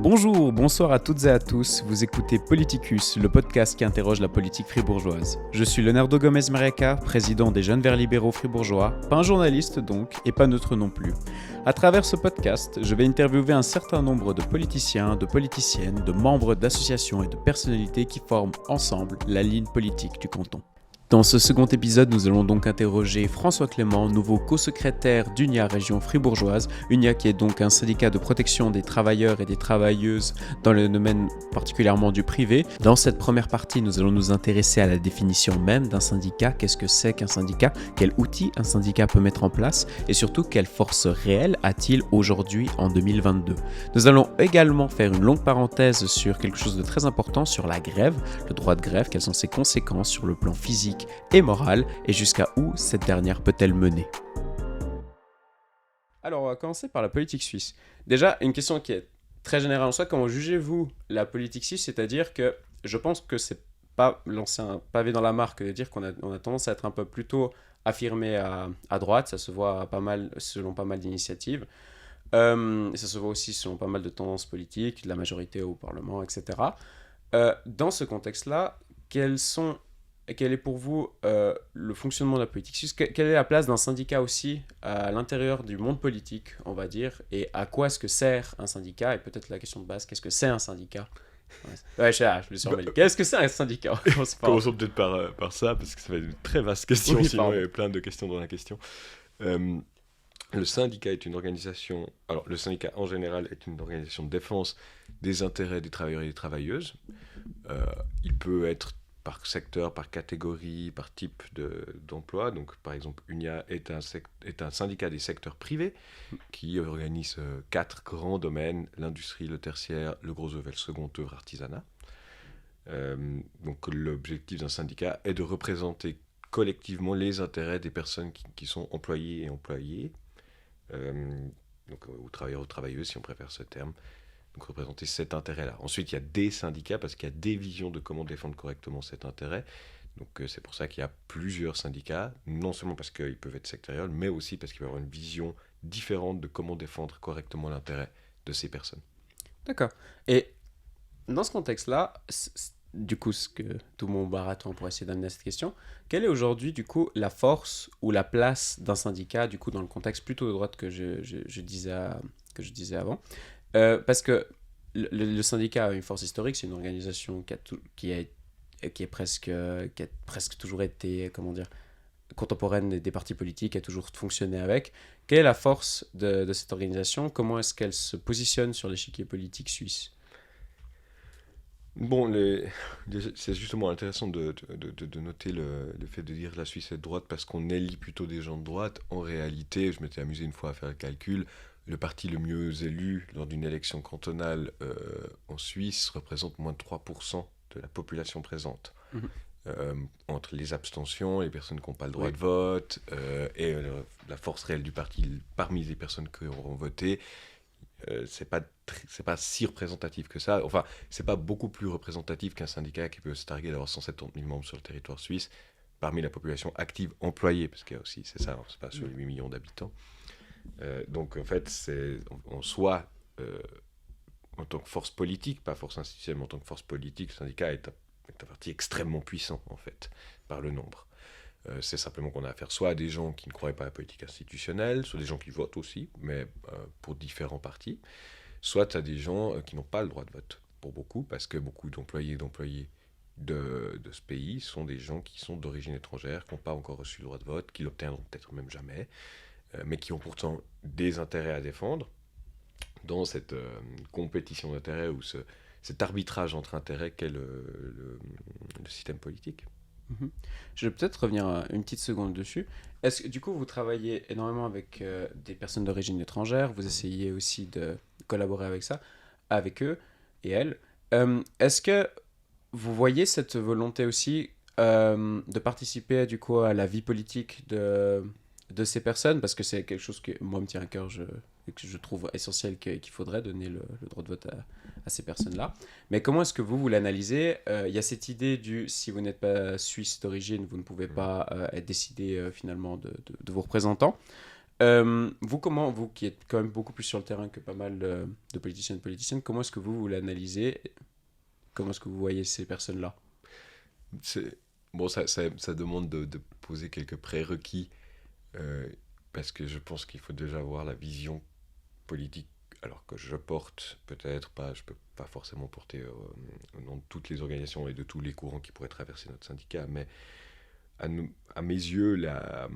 Bonjour, bonsoir à toutes et à tous, vous écoutez Politicus, le podcast qui interroge la politique fribourgeoise. Je suis Leonardo Gomez-Mariaca, président des Jeunes Verts Libéraux fribourgeois, pas un journaliste donc, et pas neutre non plus. À travers ce podcast, je vais interviewer un certain nombre de politiciens, de politiciennes, de membres d'associations et de personnalités qui forment ensemble la ligne politique du canton. Dans ce second épisode, nous allons donc interroger François Clément, nouveau co-secrétaire d'UNIA Région Fribourgeoise. UNIA qui est donc un syndicat de protection des travailleurs et des travailleuses dans le domaine particulièrement du privé. Dans cette première partie, nous allons nous intéresser à la définition même d'un syndicat. Qu'est-ce que c'est qu'un syndicat? Quels outils un syndicat peut mettre en place? Et surtout, quelle force réelle a-t-il aujourd'hui en 2022? Nous allons également faire une longue parenthèse sur quelque chose de très important, sur la grève, le droit de grève, quelles sont ses conséquences sur le plan physique et morale, et jusqu'à où cette dernière peut-elle mener. Alors, on va commencer par la politique suisse. Déjà, une question qui est très générale en soi, comment jugez-vous la politique suisse? C'est-à-dire que je pense que c'est pas lancer un pavé dans la mare que de dire qu'on a tendance à être un peu plutôt affirmé à droite, ça se voit pas mal, selon pas mal d'initiatives, ça se voit aussi selon pas mal de tendances politiques, de la majorité au Parlement, etc. Dans ce contexte-là, quel est pour vous le fonctionnement de la politique suisse? Quelle est la place d'un syndicat aussi à l'intérieur du monde politique, on va dire, et à quoi est-ce que sert un syndicat? Et peut-être la question de base, qu'est-ce que c'est un syndicat? Ouais, je me suis emmêlé. Qu'est-ce que c'est un syndicat? Commençons peut-être par ça, parce que ça va être une très vaste question, Oui, sinon pardon. il y a plein de questions dans la question. Le syndicat est une organisation, alors le syndicat en général est une organisation de défense des intérêts des travailleurs et des travailleuses. Il peut être par secteur, par catégorie, par type d'emploi. Donc, par exemple, UNIA est un syndicat des secteurs privés qui organise 4 grands domaines, l'industrie, le tertiaire, le gros œuvre et le second œuvre artisanat. Donc, l'objectif d'un syndicat est de représenter collectivement les intérêts des personnes qui sont employées et employés, donc aux travailleurs, aux travailleuses, si on préfère ce terme. Donc représenter cet intérêt-là. Ensuite, il y a des syndicats parce qu'il y a des visions de comment défendre correctement cet intérêt. Donc c'est pour ça qu'il y a plusieurs syndicats, non seulement parce qu'ils peuvent être sectoriels, mais aussi parce qu'il va y avoir une vision différente de comment défendre correctement l'intérêt de ces personnes. D'accord. Et dans ce contexte-là, du coup, ce que tout mon marathon pour essayer d'amener à cette question, quelle est aujourd'hui, du coup, la force ou la place d'un syndicat, du coup, dans le contexte plutôt de droite que je disais avant? Parce que le syndicat a une force historique, c'est une organisation qui a presque toujours été, comment dire, contemporaine des partis politiques, a toujours fonctionné avec. Quelle est la force de cette organisation? Comment est-ce qu'elle se positionne sur l'échiquier politique suisse? Bon, c'est justement intéressant de noter le fait de dire que la Suisse est de droite parce qu'on élit plutôt des gens de droite. En réalité, je m'étais amusé une fois à faire le calcul, le parti le mieux élu lors d'une élection cantonale en Suisse représente moins de 3% de la population présente. Mhm. Entre les abstentions, les personnes qui n'ont pas le droit Oui. de vote et la force réelle du parti parmi les personnes qui auront voté, c'est pas si représentatif que ça. Enfin, c'est pas beaucoup plus représentatif qu'un syndicat qui peut se targuer d'avoir 170 000 membres sur le territoire suisse parmi la population active employée, parce qu'il y a aussi, c'est ça, c'est pas sur les 8 millions d'habitants. Donc en fait, c'est en soi, en tant que force politique, pas force institutionnelle, mais en tant que force politique, le syndicat est un parti extrêmement puissant, en fait, par le nombre. C'est simplement qu'on a affaire soit à des gens qui ne croient pas à la politique institutionnelle, soit des gens qui votent aussi, mais pour différents partis, soit à des gens qui n'ont pas le droit de vote, pour beaucoup, parce que beaucoup d'employés de ce pays sont des gens qui sont d'origine étrangère, qui n'ont pas encore reçu le droit de vote, qui l'obtiendront peut-être même jamais, mais qui ont pourtant des intérêts à défendre dans cette compétition d'intérêts ou cet arbitrage entre intérêts qu'est le système politique. Mhm. Je vais peut-être revenir une petite seconde dessus. Est-ce que du coup vous travaillez énormément avec des personnes d'origine étrangère, vous essayez aussi de collaborer avec eux et elles. Est-ce que vous voyez cette volonté aussi de participer du coup à la vie politique de ces personnes? Parce que c'est quelque chose qui moi me tient à cœur, que je trouve essentiel qu'il faudrait donner le droit de vote à ces personnes-là. Mais comment est-ce que vous l'analysez? Il y a cette idée si vous n'êtes pas suisse d'origine, vous ne pouvez pas être décidé finalement de vos représentants. Vous qui êtes quand même beaucoup plus sur le terrain que pas mal de politiciens et de politiciennes, comment est-ce que vous l'analysez? Comment est-ce que vous voyez ces personnes-là? C'est... Bon, ça demande de poser quelques prérequis, euh, parce que je pense qu'il faut déjà avoir la vision politique, alors que je porte, peut-être pas, je peux pas forcément porter au nom de toutes les organisations et de tous les courants qui pourraient traverser notre syndicat, mais à mes yeux, la-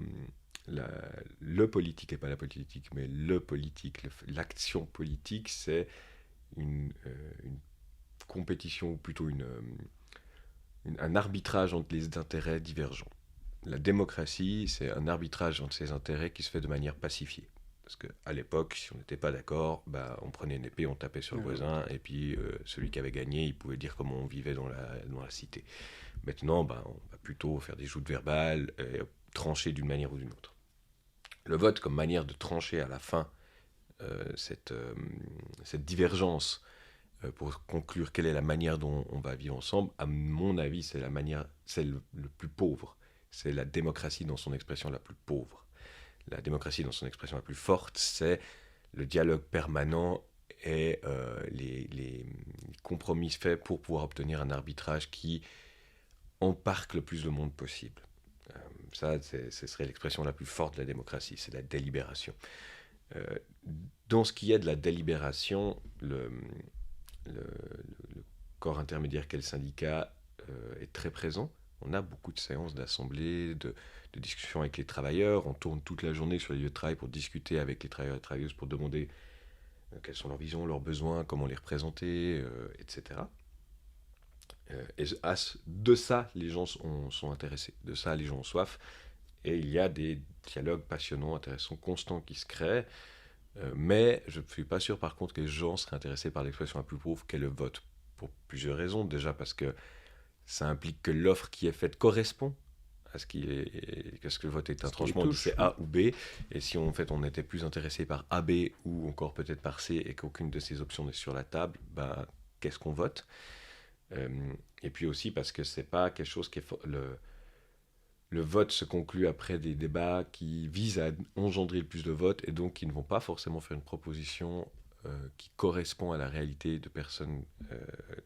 le politique, et pas la politique, mais le politique, l'action politique, c'est une compétition, ou plutôt un arbitrage entre les intérêts divergents. La démocratie, c'est un arbitrage entre ces intérêts qui se fait de manière pacifiée. Parce qu'à l'époque, si on n'était pas d'accord, bah, on prenait une épée, on tapait sur le voisin, et puis celui qui avait gagné, il pouvait dire comment on vivait dans la cité. Maintenant, bah, on va plutôt faire des joutes verbales, et trancher d'une manière ou d'une autre. Le vote comme manière de trancher à la fin cette divergence, pour conclure quelle est la manière dont on va vivre ensemble, à mon avis, c'est le plus pauvre. C'est la démocratie dans son expression la plus pauvre. La démocratie dans son expression la plus forte, c'est le dialogue permanent et les compromis faits pour pouvoir obtenir un arbitrage qui embarque le plus de monde possible. Ça, ce serait l'expression la plus forte de la démocratie, c'est la délibération. Euh, dans ce qui est de la délibération, le corps intermédiaire qu'est le syndicat est très présent. On a beaucoup de séances d'assemblée, de discussions avec les travailleurs. On tourne toute la journée sur les lieux de travail pour discuter avec les travailleurs et travailleuses, pour demander quelles sont leurs visions, leurs besoins, comment les représenter, etc. De ça, les gens sont intéressés. De ça, les gens ont soif. Et il y a des dialogues passionnants, intéressants, constants qui se créent. Mais je ne suis pas sûr, par contre, que les gens seraient intéressés par l'expression la plus pauvre qu'est le vote. Pour plusieurs raisons. Déjà parce que ça implique que l'offre qui est faite correspond à ce que le vote est un tranchement, c'est A ou B. Et si en fait on était plus intéressé par A, B ou encore peut-être par C et qu'aucune de ces options n'est sur la table, bah, qu'est-ce qu'on vote? Et puis aussi parce que c'est pas quelque chose qui est... Le vote se conclut après des débats qui visent à engendrer le plus de votes et donc qui ne vont pas forcément faire une proposition qui correspond à la réalité de personnes,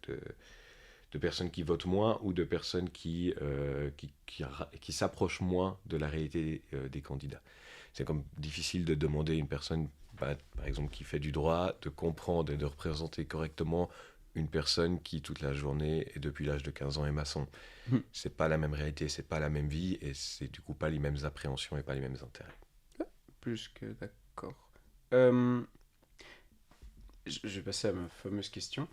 de personnes qui votent moins ou de personnes qui s'approchent moins de la réalité des candidats. C'est comme difficile de demander à une personne, bah, par exemple, qui fait du droit, de comprendre et de représenter correctement une personne qui, toute la journée, et depuis l'âge de 15 ans, est maçon. C'est pas la même réalité, c'est pas la même vie, et c'est du coup pas les mêmes appréhensions et pas les mêmes intérêts. Plus que d'accord. Euh, je vais passer à ma fameuse question.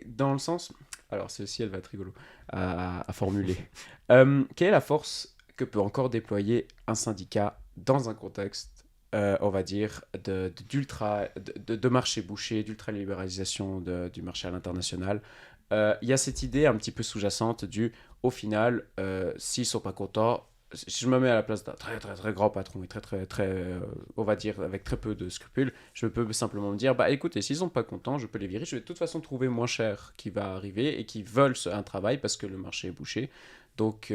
Dans le sens... Alors, celle-ci, elle va être rigolo à formuler. Quelle est la force que peut encore déployer un syndicat dans un contexte, on va dire, de marché bouché, d'ultra-libéralisation du marché à l'international? Il y a cette idée un petit peu sous-jacente au final, s'ils sont pas contents, si je me mets à la place d'un très très très grand patron et très très très, on va dire, avec très peu de scrupules, je peux simplement me dire, bah écoutez, s'ils sont pas contents, je peux les virer, je vais de toute façon trouver moins cher qui va arriver et qui veulent un travail parce que le marché est bouché. Donc,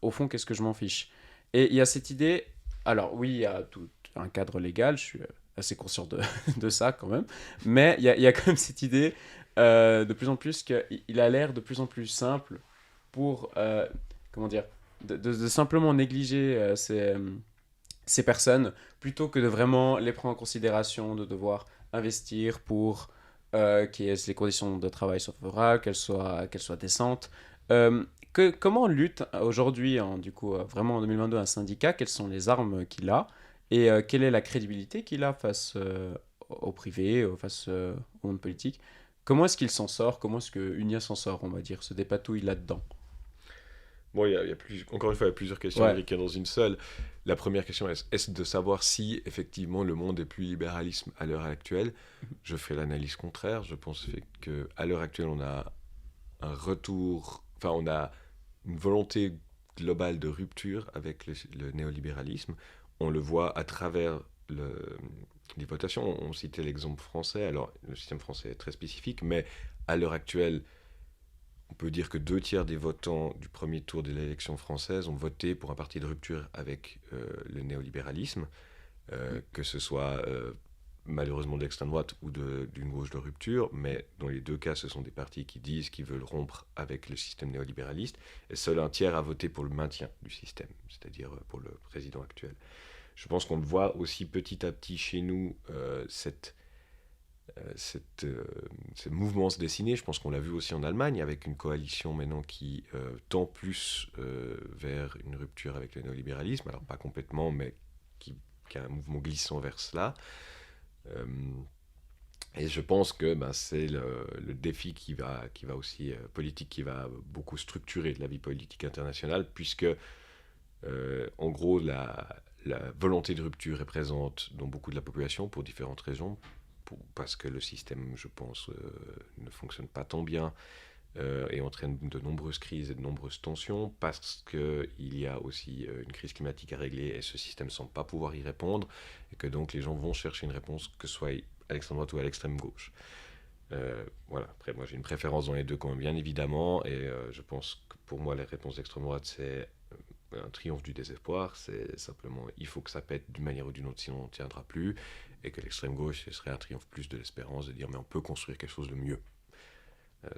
au fond, qu'est-ce que je m'en fiche? Et il y a cette idée, alors oui, il y a tout un cadre légal, je suis assez conscient de ça quand même, mais il y a quand même cette idée de plus en plus qu'il a l'air de plus en plus simple pour, comment dire, de simplement négliger ces personnes plutôt que de vraiment les prendre en considération, de devoir investir pour que les conditions de travail soient favorables, qu'elles soient décentes. Comment lutte aujourd'hui, du coup, vraiment en 2022, un syndicat? Quelles sont les armes qu'il a? Et quelle est la crédibilité qu'il a face au privé, face au monde politique? Comment est-ce qu'il s'en sort? Comment est-ce que Unia s'en sort, on va dire, se dépatouille là-dedans? Bon, encore une fois, il y a plusieurs questions Ouais. imbriquées dans une seule. La première question est de savoir si effectivement le monde est plus libéralisme à l'heure actuelle. Je fais l'analyse contraire. Je pense qu'à l'heure actuelle, on a un retour, enfin, on a une volonté globale de rupture avec le néolibéralisme. On le voit à travers les votations. On citait l'exemple français. Alors, le système français est très spécifique, mais à l'heure actuelle, peut dire que 2 tiers des votants du premier tour de l'élection française ont voté pour un parti de rupture avec le néolibéralisme, que ce soit malheureusement de l'extrême droite ou d'une gauche de rupture, mais dans les 2 cas, ce sont des partis qui disent qu'ils veulent rompre avec le système néolibéraliste, et seul 1 tiers a voté pour le maintien du système, c'est-à-dire pour le président actuel. Je pense qu'on le voit aussi petit à petit chez nous, ce mouvement se dessiner. Je pense qu'on l'a vu aussi en Allemagne, avec une coalition maintenant qui tend plus vers une rupture avec le néolibéralisme, alors pas complètement, mais qui a un mouvement glissant vers cela. Et je pense que c'est le défi qui va aussi politique, qui va beaucoup structurer la vie politique internationale, puisque en gros la volonté de rupture est présente dans beaucoup de la population pour différentes raisons, parce que le système, je pense, ne fonctionne pas tant bien et entraîne de nombreuses crises et de nombreuses tensions, parce qu'il y a aussi une crise climatique à régler et ce système ne semble pas pouvoir y répondre, et que donc les gens vont chercher une réponse, que ce soit à l'extrême droite ou à l'extrême gauche. Voilà. Après, moi j'ai une préférence dans les deux camps, bien évidemment, et je pense que pour moi les réponses d'extrême droite, c'est un triomphe du désespoir, c'est simplement il faut que ça pète d'une manière ou d'une autre, sinon on ne tiendra plus, et que l'extrême gauche, ce serait un triomphe plus de l'espérance, de dire mais on peut construire quelque chose de mieux.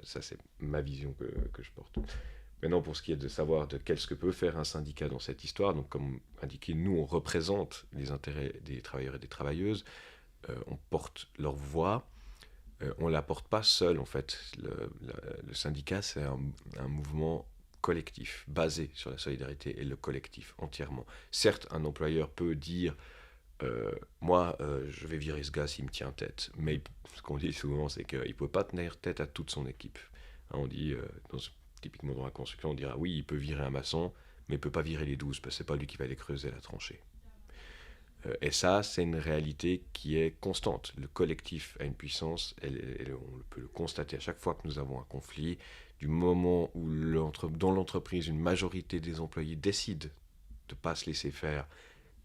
Ça, c'est ma vision que je porte. Maintenant, pour ce qui est de savoir de qu'est-ce que peut faire un syndicat dans cette histoire, donc comme indiqué, nous, on représente les intérêts des travailleurs et des travailleuses, on porte leur voix, on ne la porte pas seul, en fait. Le syndicat, c'est un mouvement collectif, basé sur la solidarité et le collectif entièrement. Certes, un employeur peut dire moi, je vais virer ce gars s'il me tient tête. Mais ce qu'on dit souvent, c'est qu'il ne peut pas tenir tête à toute son équipe. Hein, on dit, typiquement dans la construction, on dira oui, il peut virer un maçon, mais il ne peut pas virer les 12, parce que ce n'est pas lui qui va aller creuser la tranchée. Et ça, c'est une réalité qui est constante. Le collectif a une puissance, on peut le constater à chaque fois que nous avons un conflit, du moment où dans l'entreprise, une majorité des employés décident de ne pas se laisser faire,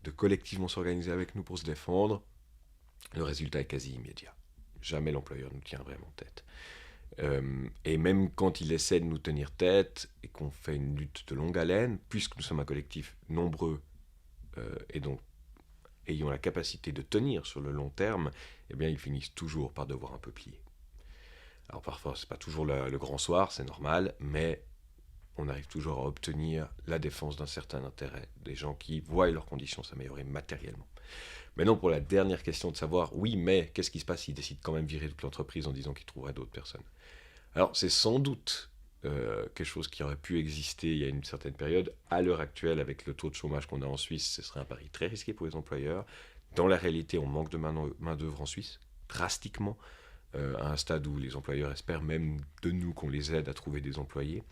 de collectivement s'organiser avec nous pour se défendre, le résultat est quasi immédiat. Jamais l'employeur nous tient vraiment tête. Et même quand il essaie de nous tenir tête et qu'on fait une lutte de longue haleine, puisque nous sommes un collectif nombreux et donc ayant la capacité de tenir sur le long terme, eh bien ils finissent toujours par devoir un peu plier. Alors parfois c'est pas toujours le grand soir, c'est normal, mais on arrive toujours à obtenir la défense d'un certain intérêt, des gens qui voient leurs conditions s'améliorer matériellement. Maintenant, pour la dernière question de savoir, oui, mais qu'est-ce qui se passe s'ils décident quand même de virer toute l'entreprise en disant qu'ils trouveraient d'autres personnes ? Alors, c'est sans doute quelque chose qui aurait pu exister il y a une certaine période. À l'heure actuelle, avec le taux de chômage qu'on a en Suisse, ce serait un pari très risqué pour les employeurs. Dans la réalité, on manque de main-d'œuvre en Suisse, drastiquement, à un stade où les employeurs espèrent même de nous qu'on les aide à trouver des employés.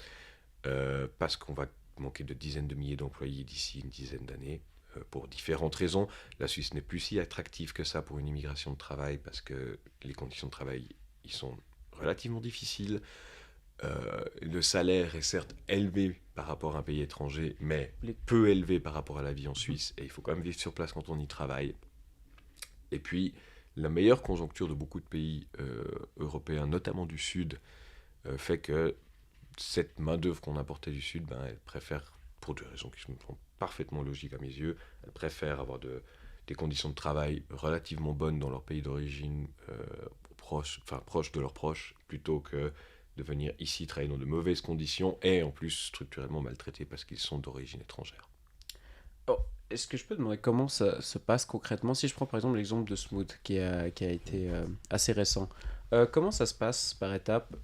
Parce qu'on va manquer de dizaines de milliers d'employés d'ici une dizaine d'années, pour différentes raisons. La Suisse n'est plus si attractive que ça pour une immigration de travail, parce que les conditions de travail ils sont relativement difficiles. Le salaire est certes élevé par rapport à un pays étranger, mais peu élevé par rapport à la vie en Suisse, et il faut quand même vivre sur place quand on y travaille. Et puis, la meilleure conjoncture de beaucoup de pays européens, notamment du Sud, fait que cette main-d'œuvre qu'on importait du Sud, elle préfère, pour des raisons qui sont parfaitement logiques à mes yeux, elle préfère avoir des conditions de travail relativement bonnes dans leur pays d'origine, proches de leurs proches, plutôt que de venir ici travailler dans de mauvaises conditions et en plus structurellement maltraités parce qu'ils sont d'origine étrangère. Oh, est-ce que je peux demander comment ça se passe concrètement ? Si je prends par exemple l'exemple de Smooth qui a été assez récent, comment ça se passe par étapes,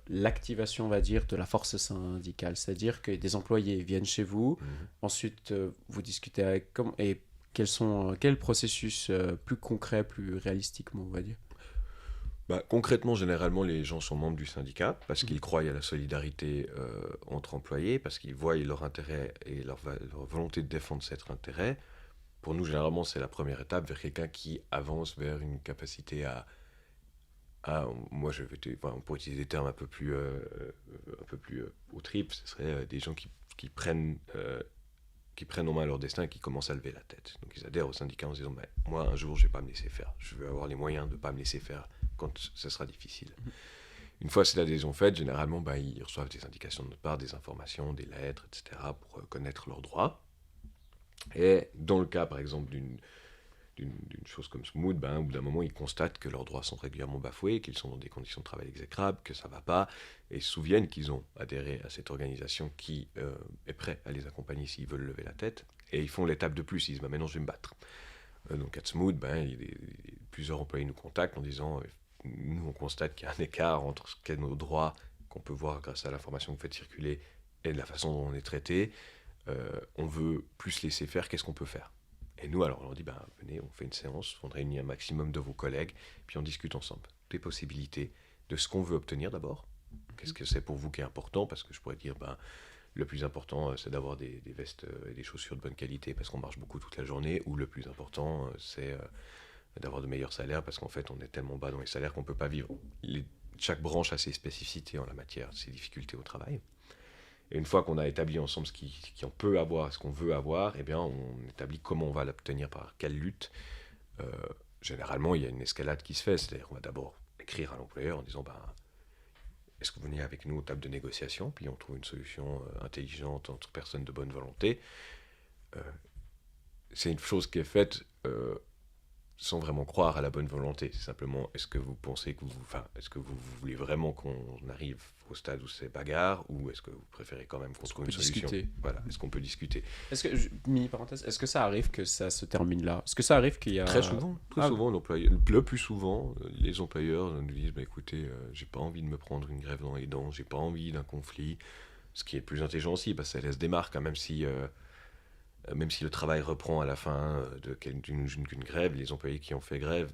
l'activation, on va dire, de la force syndicale ? C'est-à-dire que des employés viennent chez vous, ensuite vous discutez avec... Et quel est le processus plus concret, plus réalistiquement, on va dire ? Concrètement, généralement, les gens sont membres du syndicat parce qu'ils croient à la solidarité entre employés, parce qu'ils voient leur intérêt et leur volonté de défendre cet intérêt. Pour nous, généralement, c'est la première étape vers quelqu'un qui avance vers une capacité à moi, on pourrait utiliser des termes un peu plus au trip, ce serait des gens qui prennent en main leur destin et qui commencent à lever la tête. Donc ils adhèrent au syndicat en se disant moi un jour je ne vais pas me laisser faire, je veux avoir les moyens de ne pas me laisser faire quand ce sera difficile. Une fois cette adhésion faite, généralement, ils reçoivent des indications de notre part, des informations, des lettres, etc., pour connaître leurs droits. Et dans le cas, par exemple, d'une chose comme Smooth, au bout d'un moment, ils constatent que leurs droits sont régulièrement bafoués, qu'ils sont dans des conditions de travail exécrables, que ça ne va pas, et ils se souviennent qu'ils ont adhéré à cette organisation qui est prête à les accompagner s'ils veulent lever la tête, et ils font l'étape de plus, ils disent maintenant je vais me battre. Donc à Smooth, plusieurs employés nous contactent en disant nous on constate qu'il y a un écart entre ce qu'est nos droits, qu'on peut voir grâce à l'information que vous faites circuler, et de la façon dont on est traité. On veut plus laisser faire, qu'est-ce qu'on peut faire? Et nous, alors, on leur dit, venez, on fait une séance, on réunit un maximum de vos collègues, puis on discute ensemble des possibilités, de ce qu'on veut obtenir d'abord. Qu'est-ce que c'est pour vous qui est important? Parce que je pourrais dire, le plus important, c'est d'avoir des vestes et des chaussures de bonne qualité, parce qu'on marche beaucoup toute la journée, ou le plus important, c'est d'avoir de meilleurs salaires, parce qu'en fait, on est tellement bas dans les salaires qu'on ne peut pas vivre. Chaque branche a ses spécificités en la matière, ses difficultés au travail. Et une fois qu'on a établi ensemble ce qu'on peut avoir, ce qu'on veut avoir, eh bien, on établit comment on va l'obtenir, par quelle lutte. Généralement, il y a une escalade qui se fait. C'est-à-dire qu'on va d'abord écrire à l'employeur en disant est-ce que vous venez avec nous aux tables de négociation? Puis on trouve une solution intelligente entre personnes de bonne volonté. C'est une chose qui est faite sans vraiment croire à la bonne volonté. C'est simplement, est-ce que vous pensez que est-ce que vous voulez vraiment qu'on arrive au stade où c'est bagarre, ou est-ce que vous préférez quand même qu'on trouve une solution? Voilà, est-ce qu'on peut discuter? Est-ce que, mini parenthèse, est-ce que ça arrive que ça se termine là? Est-ce que ça arrive qu'il y a... Très souvent, le plus souvent, les employeurs nous disent, écoutez, j'ai pas envie de me prendre une grève dans les dents, j'ai pas envie d'un conflit, ce qui est plus intelligent aussi, parce que ça laisse des marques, hein, même si le travail reprend à la fin d'une grève, les employés qui ont fait grève,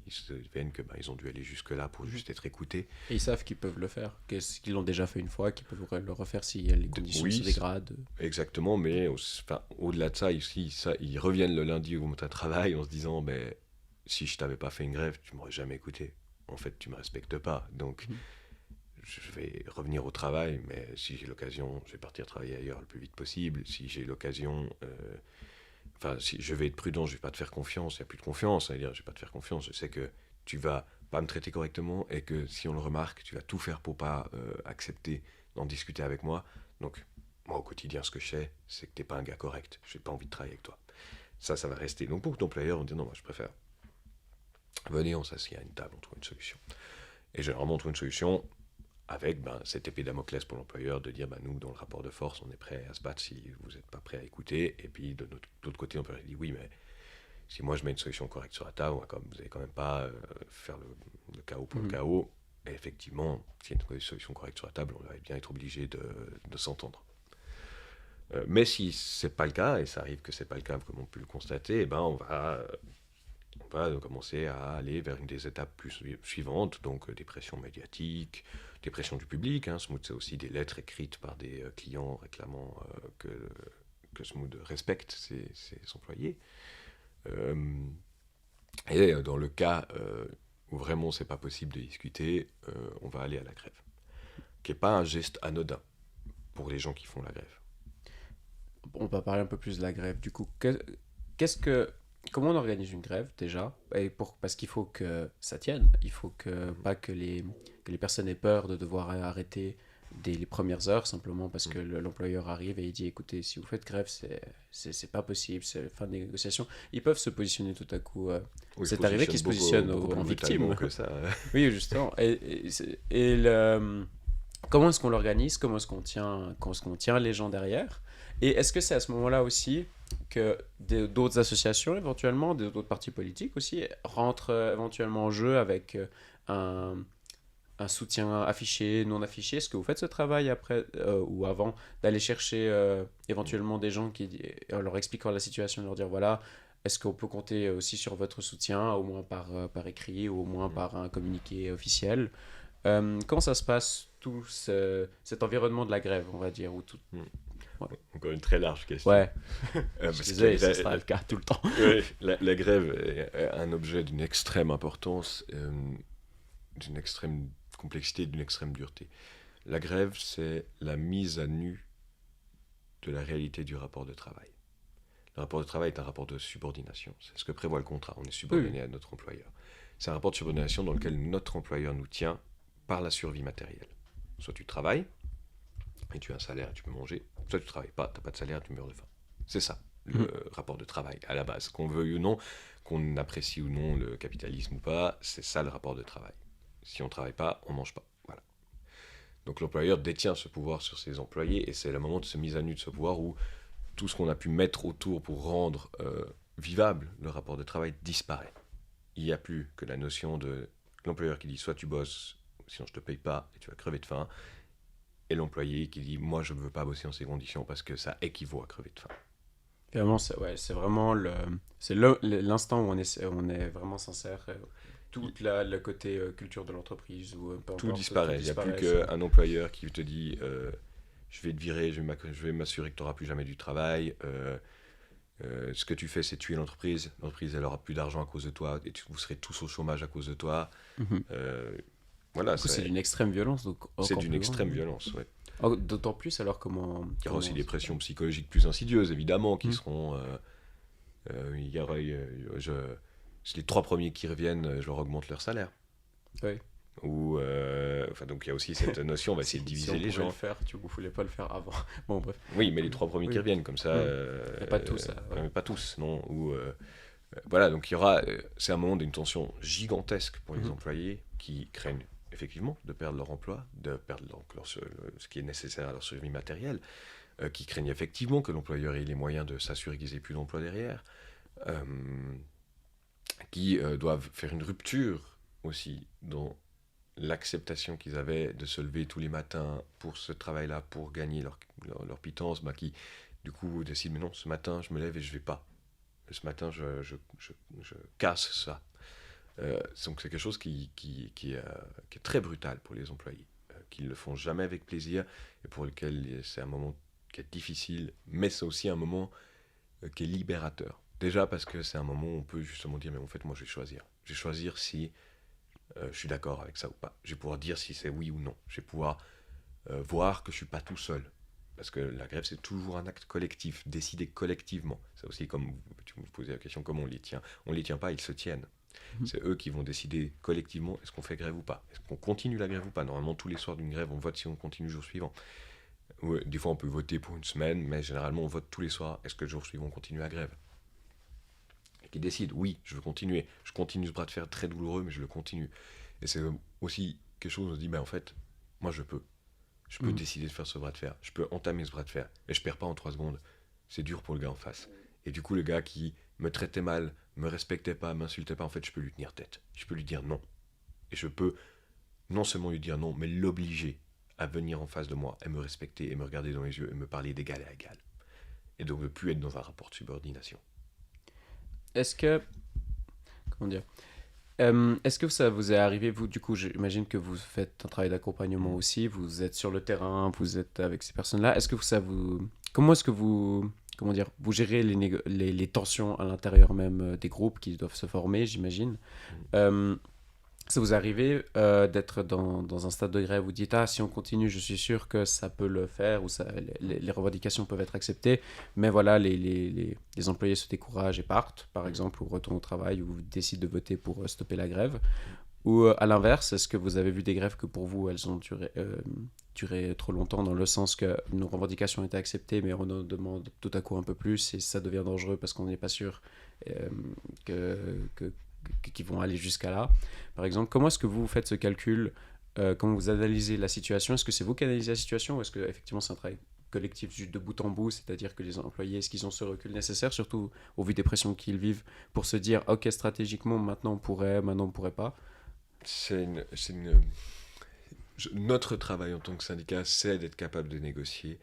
ils se souviennent qu'ils ont dû aller jusque-là pour juste être écoutés. Et ils savent qu'ils peuvent le faire, qu'ils l'ont déjà fait une fois, qu'ils peuvent le refaire si les conditions se dégradent. Exactement, mais au-delà de ça, ils reviennent le lundi au matin de travail en se disant si je t'avais pas fait une grève, tu m'aurais jamais écouté. En fait, tu me respectes pas. Donc, je vais revenir au travail, mais si j'ai l'occasion, je vais partir travailler ailleurs le plus vite possible. Si j'ai l'occasion, si je vais être prudent, je vais pas te faire confiance. Il n'y a plus de confiance, c'est-à-dire je vais pas te faire confiance. Je sais que tu vas pas me traiter correctement et que si on le remarque, tu vas tout faire pour pas accepter d'en discuter avec moi. Donc, moi au quotidien, ce que je sais, c'est que t'es pas un gars correct. Je n'ai pas envie de travailler avec toi. Ça va rester. Donc pour l'employeur, on dit non, moi je préfère. Venez, on s'assied à une table, on trouve une solution. Et généralement, on trouve une solution avec cette épée Damoclès pour l'employeur de dire nous, dans le rapport de force, on est prêt à se battre si vous n'êtes pas prêt à écouter. Et puis de l'autre côté, l'employeur dit oui, mais si moi je mets une solution correcte sur la table, vous n'allez quand même pas faire le chaos pour le chaos. Et effectivement, s'il y a une solution correcte sur la table, on va bien être obligé de s'entendre. Mais si c'est pas le cas, et ça arrive que c'est pas le cas comme on peut le constater, on va commencer à aller vers une des étapes plus suivantes, donc des pressions médiatiques, des pressions du public. Smooth, c'est aussi des lettres écrites par des clients réclamant que Smooth respecte ses employés. Et dans le cas où vraiment c'est pas possible de discuter, on va aller à la grève, qui n'est pas un geste anodin pour les gens qui font la grève. On va parler un peu plus de la grève, du coup. Comment on organise une grève, déjà? Parce qu'il faut que ça tienne. Il faut pas que les personnes aient peur de devoir arrêter dès les premières heures, simplement parce que l'employeur arrive et il dit, écoutez, si vous faites grève, c'est pas possible, c'est la fin de négociation. Ils peuvent se positionner tout à coup. C'est arrivé qu'ils se positionnent en victime. Que ça. Oui, justement. Comment est-ce qu'on l'organise? Comment est-ce qu'on tient les gens derrière? Et est-ce que c'est à ce moment-là aussi que d'autres associations, éventuellement, d'autres partis politiques aussi, rentrent éventuellement en jeu avec un soutien affiché, non affiché? Est-ce que vous faites ce travail après ou avant d'aller chercher éventuellement des gens en leur expliquant la situation, leur dire voilà, est-ce qu'on peut compter aussi sur votre soutien, au moins par écrit ou au moins par un communiqué officiel? Comment ça se passe, tout cet environnement de la grève, on va dire, ou tout... Ouais. Encore une très large question. Ouais. Désolé, ce sera le cas tout le temps. Oui, la grève est un objet d'une extrême importance, d'une extrême complexité, d'une extrême dureté. La grève, c'est la mise à nu de la réalité du rapport de travail. Le rapport de travail est un rapport de subordination. C'est ce que prévoit le contrat. On est subordonné à notre employeur. C'est un rapport de subordination dans lequel notre employeur nous tient par la survie matérielle. Soit tu travailles, et tu as un salaire et tu peux manger, soit tu ne travailles pas, tu n'as pas de salaire et tu meurs de faim. C'est ça, le rapport de travail, à la base. Qu'on veuille ou non, qu'on apprécie ou non le capitalisme ou pas, c'est ça le rapport de travail. Si on ne travaille pas, on ne mange pas. Voilà. Donc l'employeur détient ce pouvoir sur ses employés, et c'est le moment de se mise à nu de ce pouvoir où tout ce qu'on a pu mettre autour pour rendre vivable le rapport de travail disparaît. Il n'y a plus que la notion de l'employeur qui dit soit tu bosses, sinon je ne te paye pas et tu vas crever de faim, et l'employé qui dit moi je ne veux pas bosser en ces conditions parce que ça équivaut à crever de faim. Finalement, c'est vraiment l'instant où on est vraiment sincère. Tout le côté culture de l'entreprise, ou peu Tout importe, disparaît. Il n'y a plus ça. qu'un employeur qui te dit je vais te virer, je vais m'assurer que tu n'auras plus jamais du travail. Ce que tu fais, c'est tuer l'entreprise. L'entreprise, elle n'aura plus d'argent à cause de toi et vous serez tous au chômage à cause de toi. Mhm. Voilà, Du coup, c'est d'une extrême violence. Donc c'est encore d'une plus extrême grande. violence. Ouais. D'autant plus, alors comment. Il y aura aussi comment- des pressions psychologiques plus insidieuses, évidemment, qui Mhm. seront. Il y aura, les 3 premiers qui reviennent, je leur augmente leur salaire. Ouais. Ou, enfin, donc il y a aussi cette notion, on va essayer de diviser on les pouvait gens. le faire, vous voulez pas le faire avant. Bon, bref. Oui, mais les 3 premiers Oui. qui reviennent, comme ça. Mais pas tous, ouais. Mais pas tous, non. Ou, voilà, donc il y aura. C'est un moment d'une tension gigantesque pour les Mhm. employés qui craignent effectivement de perdre leur emploi, de perdre ce qui est nécessaire à leur survie matérielle, qui craignent effectivement que l'employeur ait les moyens de s'assurer qu'ils aient plus d'emploi derrière, qui doivent faire une rupture aussi dans l'acceptation qu'ils avaient de se lever tous les matins pour ce travail-là, pour gagner leur pitance, qui du coup décident mais non, ce matin je me lève et je vais pas. Ce matin je casse ça. Donc c'est quelque chose qui est très brutal pour les employés, qui ne le font jamais avec plaisir et pour lequel c'est un moment qui est difficile, mais c'est aussi un moment qui est libérateur. Déjà parce que c'est un moment où on peut justement dire mais en fait moi je vais choisir. Je vais choisir si je suis d'accord avec ça ou pas. Je vais pouvoir dire si c'est oui ou non. Je vais pouvoir voir que je suis pas tout seul. Parce que la grève, c'est toujours un acte collectif, décidé collectivement. C'est aussi comme tu me posais la question, comment on les tient. On les tient pas, ils se tiennent. C'est eux qui vont décider collectivement est-ce qu'on fait grève ou pas. Est-ce qu'on continue la grève ou pas. Normalement, tous les soirs d'une grève, on vote si on continue le jour suivant. Des fois, on peut voter pour une semaine, mais généralement, on vote tous les soirs. Est-ce que le jour suivant, on continue la grève? Et qui décide, oui, je veux continuer. Je continue ce bras de fer très douloureux, mais je le continue. Et c'est aussi quelque chose où on se dit, en fait, moi, je peux. Je peux décider de faire ce bras de fer. Je peux entamer ce bras de fer. Et je perds pas en 3 secondes. C'est dur pour le gars en face. Et du coup, le gars qui me traitait mal, me respectait pas, m'insultait pas, en fait, je peux lui tenir tête. Je peux lui dire non. Et je peux non seulement lui dire non, mais l'obliger à venir en face de moi et me respecter et me regarder dans les yeux et me parler d'égal à égal. Et donc de plus être dans un rapport de subordination. Est-ce que. Comment dire est-ce que ça vous est arrivé, vous, du coup, j'imagine que vous faites un travail d'accompagnement aussi, vous êtes sur le terrain, vous êtes avec ces personnes-là. Est-ce que ça vous... Comment est-ce que vous... Comment dire, vous gérez les tensions à l'intérieur même des groupes qui doivent se former, j'imagine. Ça vous arrive d'être dans un stade de grève où vous dites « Ah, si on continue, je suis sûr que ça peut le faire » ou ça, les revendications peuvent être acceptées, mais voilà, les employés se découragent et partent, par exemple, ou retournent au travail, ou décident de voter pour stopper la grève. Ou à l'inverse, est-ce que vous avez vu des grèves que pour vous, elles ont duré trop longtemps, dans le sens que nos revendications étaient acceptées, mais on en demande tout à coup un peu plus, et ça devient dangereux parce qu'on n'est pas sûr qui vont aller jusqu'à là. Par exemple, comment est-ce que vous faites ce calcul comment vous analysez la situation? Est-ce que c'est vous qui analysez la situation ou est-ce que effectivement c'est un travail collectif juste de bout en bout, c'est-à-dire que les employés, est-ce qu'ils ont ce recul nécessaire, surtout au vu des pressions qu'ils vivent, pour se dire ok, stratégiquement maintenant on pourrait, maintenant on pourrait pas? Notre travail en tant que syndicat, c'est d'être capable de négocier,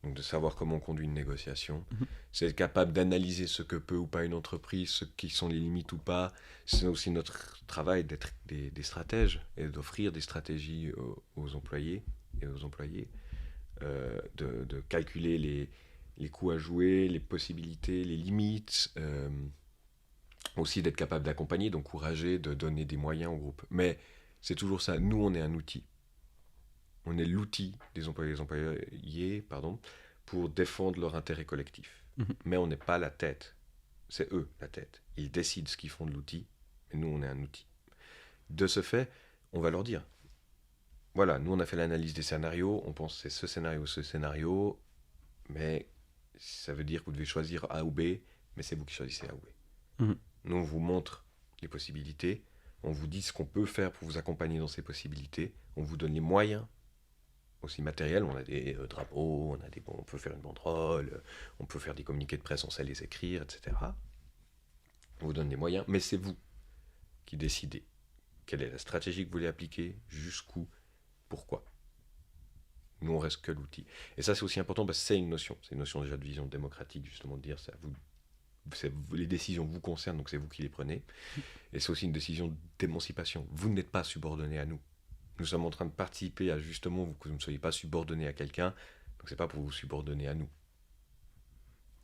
donc de savoir comment on conduit une négociation. C'est être capable d'analyser ce que peut ou pas une entreprise, ce qui sont les limites ou pas. C'est aussi notre travail d'être des stratèges et d'offrir des stratégies aux employés et aux employés, de calculer les coûts à jouer, les possibilités, les limites, aussi d'être capable d'accompagner, d'encourager, de donner des moyens au groupe. Mais c'est toujours ça, nous on est un outil. On est l'outil des employés pour défendre leur intérêt collectif. Mais on n'est pas la tête. C'est eux la tête. Ils décident ce qu'ils font de l'outil, mais nous on est un outil. De ce fait, on va leur dire, voilà, nous on a fait l'analyse des scénarios, on pense que c'est ce scénario, mais ça veut dire que vous devez choisir A ou B, mais c'est vous qui choisissez A ou B. Mhm. Nous on vous montre les possibilités, on vous dit ce qu'on peut faire pour vous accompagner dans ces possibilités, on vous donne les moyens aussi matériels, on a des drapeaux, on peut faire une banderole, on peut faire des communiqués de presse, on sait les écrire, etc. On vous donne les moyens, mais c'est vous qui décidez quelle est la stratégie que vous voulez appliquer, jusqu'où, pourquoi. Nous, on reste que l'outil. Et ça, c'est aussi important parce que c'est une notion déjà de vision démocratique, justement, de dire ça les décisions vous concernent, donc c'est vous qui les prenez. Et c'est aussi une décision d'émancipation. Vous n'êtes pas subordonné à nous. Nous sommes en train de participer à justement que vous ne soyez pas subordonné à quelqu'un, donc c'est pas pour vous subordonner à nous.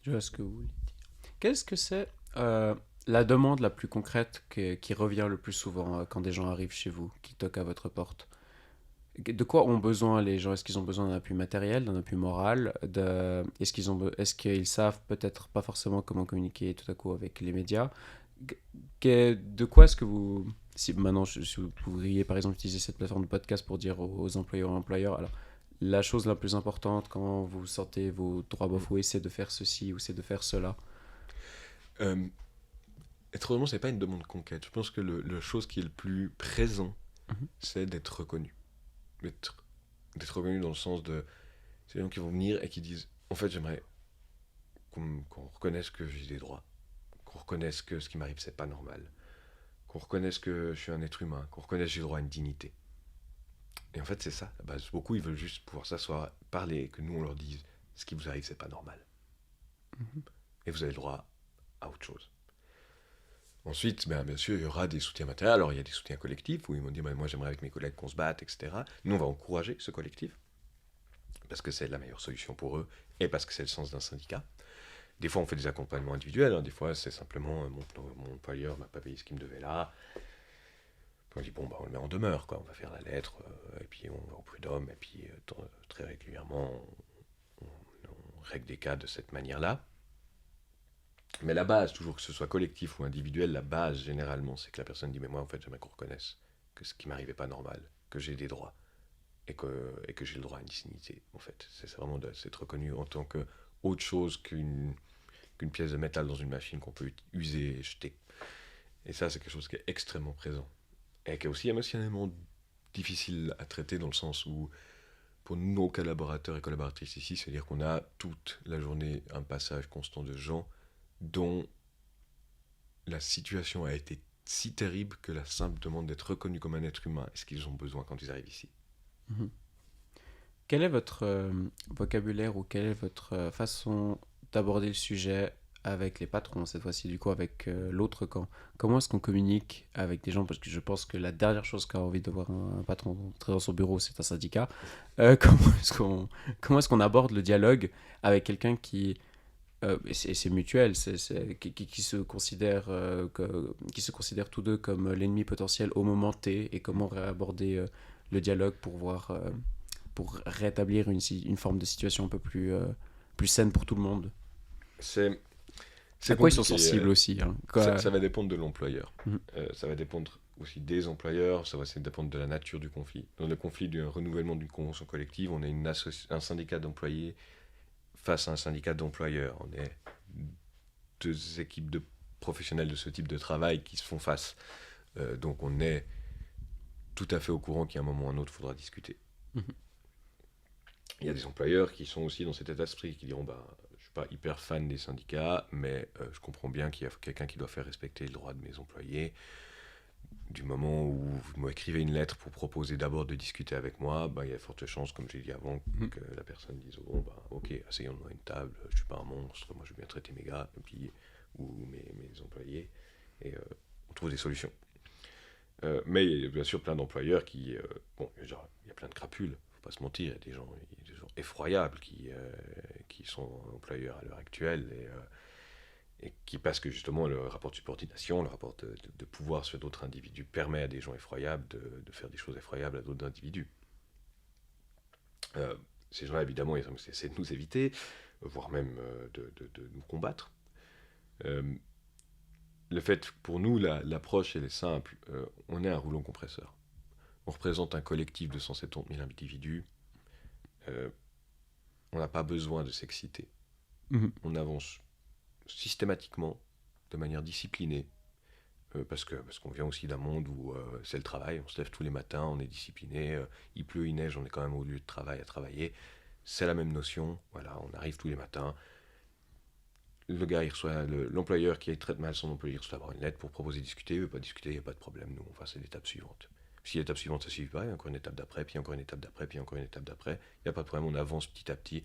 Je vois ce que vous voulez dire. Qu'est-ce que c'est la demande la plus concrète qui revient le plus souvent quand des gens arrivent chez vous, qui toquent à votre porte? De quoi ont besoin les gens? Est-ce qu'ils ont besoin d'un appui matériel, d'un appui moral, est-ce qu'ils savent peut-être pas forcément comment communiquer tout à coup avec les médias? De quoi est-ce que vous... Si maintenant, si vous pourriez par exemple utiliser cette plateforme de podcast pour dire aux employeurs et employeurs, alors la chose la plus importante quand vous sortez vos droits bafoués, c'est de faire ceci ou c'est de faire cela. Euh, Étrangement, c'est pas une demande concrète. Je pense que le chose qui est le plus présent, Mhm. c'est d'être reconnu. D'être reconnu dans le sens de... C'est les gens qui vont venir et qui disent, en fait, j'aimerais qu'on reconnaisse que j'ai des droits, qu'on reconnaisse que ce qui m'arrive, c'est pas normal, qu'on reconnaisse que je suis un être humain, qu'on reconnaisse que j'ai le droit à une dignité. Et en fait, c'est ça. Bah, beaucoup, ils veulent juste pouvoir s'asseoir, parler, et que nous, on leur dise, ce qui vous arrive, c'est pas normal. Mhm. Et vous avez le droit à autre chose. Ensuite, bien sûr, il y aura des soutiens matériels. Alors, il y a des soutiens collectifs où ils vont dire, moi, j'aimerais avec mes collègues qu'on se batte, etc. Nous, on va encourager ce collectif parce que c'est la meilleure solution pour eux et parce que c'est le sens d'un syndicat. Des fois, on fait des accompagnements individuels. Des fois, c'est simplement mon employeur m'a pas payé ce qu'il me devait là. Puis on dit, bon, bah, on le met en demeure, quoi. On va faire la lettre, et puis on va au prud'homme, et puis très régulièrement, on règle des cas de cette manière-là. Mais la base, toujours que ce soit collectif ou individuel, la base, généralement, c'est que la personne dit, mais moi, en fait, j'aimerais qu'on reconnaisse que ce qui m'arrivait pas normal, que j'ai des droits, et que j'ai le droit à une dignité, en fait. C'est vraiment d'être reconnu en tant que autre chose qu'une pièce de métal dans une machine qu'on peut user et jeter. Et ça, c'est quelque chose qui est extrêmement présent. Et qui est aussi émotionnellement difficile à traiter dans le sens où, pour nos collaborateurs et collaboratrices ici, c'est-à-dire qu'on a toute la journée un passage constant de gens dont la situation a été si terrible que la simple demande d'être reconnu comme un être humain est ce qu'ils ont besoin quand ils arrivent ici. Mhm. Quel est votre vocabulaire ou quelle est votre façon d'aborder le sujet avec les patrons, cette fois-ci, du coup, avec l'autre camp? Comment est-ce qu'on communique avec des gens? Parce que je pense que la dernière chose qu'a envie de voir un patron entrer dans son bureau, c'est un syndicat. Comment est-ce qu'on aborde le dialogue avec quelqu'un qui... c'est mutuel, qui se considère, qui se considèrent tous deux comme l'ennemi potentiel au moment T, et comment réaborder le dialogue pour voir... pour rétablir une forme de situation un peu plus saine pour tout le monde. C'est, À c'est quoi ils sont compliqué. sensibles aussi, hein. Ça va dépendre de l'employeur. Mhm. Ça va dépendre aussi des employeurs, ça va aussi dépendre de la nature du conflit. Dans le conflit du renouvellement d'une convention collective, on est un syndicat d'employés face à un syndicat d'employeurs. On est deux équipes de professionnels de ce type de travail qui se font face. Donc on est tout à fait au courant qu'à un moment ou à un autre, il faudra discuter. Mhm. Il y a des employeurs qui sont aussi dans cet état d'esprit, qui diront, bah, je ne suis pas hyper fan des syndicats, mais je comprends bien qu'il y a quelqu'un qui doit faire respecter le droit de mes employés. Du moment où vous m'écrivez une lettre pour proposer d'abord de discuter avec moi, bah, il y a de fortes chances, comme j'ai dit avant, que la personne dise, bon, bah, ok, asseyons-nous à une table, je ne suis pas un monstre, moi je veux bien traiter mes gars, et puis, ou mes employés, et on trouve des solutions. Mais il y a bien sûr plein d'employeurs qui... bon, genre, il y a plein de crapules, faut pas se mentir, il y a des gens effroyables qui sont employeurs à l'heure actuelle et qui, parce que justement le rapport de subordination, le rapport de pouvoir sur d'autres individus permet à des gens effroyables de faire des choses effroyables à d'autres individus. Ces gens-là, évidemment, ils essaient de nous éviter, voire même de nous combattre. Le fait, pour nous, l'approche, elle est simple. On est un rouleau compresseur. on représente un collectif de 170 000 individus. On n'a pas besoin de s'exciter. On avance systématiquement, de manière disciplinée, parce qu'on vient aussi d'un monde où c'est le travail, on se lève tous les matins, on est discipliné, il pleut, il neige, on est quand même au lieu de travail à travailler. C'est la même notion, voilà, on arrive tous les matins. Le gars, l'employeur qui traite mal son employé, il reçoit d'abord une lettre pour proposer de discuter, il veut pas discuter, il n'y a pas de problème, nous on passe à l'étape suivante. Si l'étape suivante, ça ne suffit pas, il y a encore une étape d'après, puis encore une étape d'après, puis encore une étape d'après. Il n'y a pas de problème, on avance petit à petit.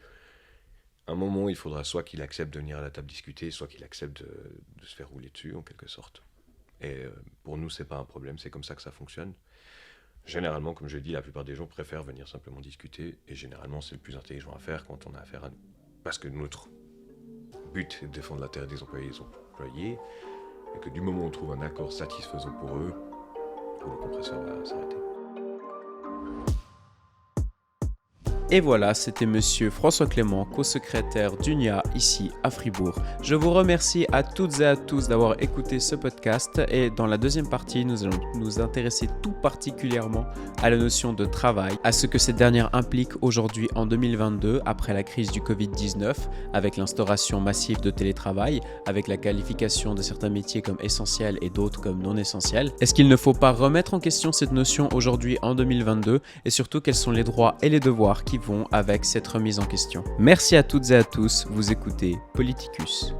À un moment, il faudra soit qu'il accepte de venir à la table discuter, soit qu'il accepte de se faire rouler dessus, en quelque sorte. Et pour nous, c'est pas un problème, c'est comme ça que ça fonctionne. Généralement, comme je l'ai dit, la plupart des gens préfèrent venir simplement discuter, et généralement, c'est le plus intelligent à faire quand on a affaire à nous. Parce que notre but est de défendre l'intérêt des employés et des employés, et que du moment où on trouve un accord satisfaisant pour eux, le compresseur va s'arrêter. Et voilà, c'était monsieur François Clément, co-secrétaire d'UNIA ici à Fribourg. Je vous remercie à toutes et à tous d'avoir écouté ce podcast et dans la deuxième partie, nous allons nous intéresser tout particulièrement à la notion de travail, à ce que cette dernière implique aujourd'hui en 2022 après la crise du Covid-19, avec l'instauration massive de télétravail, avec la qualification de certains métiers comme essentiels et d'autres comme non essentiels. Est-ce qu'il ne faut pas remettre en question cette notion aujourd'hui en 2022 et surtout quels sont les droits et les devoirs qui vont avec cette remise en question. Merci à toutes et à tous, vous écoutez Politicus.